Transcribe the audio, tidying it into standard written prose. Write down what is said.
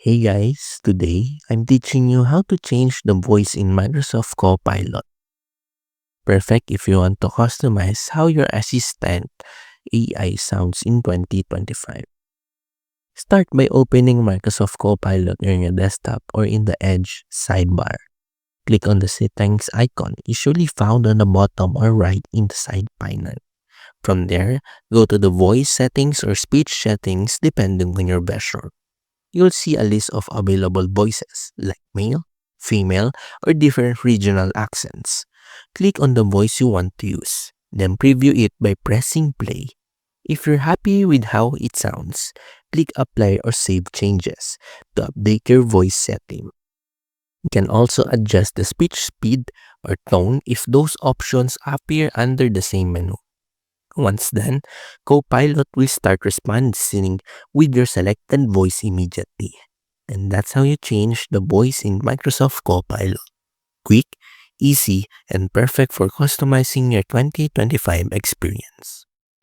Hey guys, today I'm teaching you how to change the voice in Microsoft Copilot. Perfect if you want to customize how your assistant AI sounds in 2025. Start by opening Microsoft Copilot on your desktop or in the Edge sidebar. Click on the settings icon, usually found on the bottom or right in the side panel. From there, go to the voice settings or speech settings depending on your version. You'll see a list of available voices like male, female, or different regional accents. Click on the voice you want to use, then preview it by pressing play. If you're happy with how it sounds, click apply or save changes to update your voice setting. You can also adjust the speech speed or tone if those options appear under the same menu. Once done, Copilot will start responding with your selected voice immediately. And that's how you change the voice in Microsoft Copilot. Quick, easy, and perfect for customizing your 2025 experience.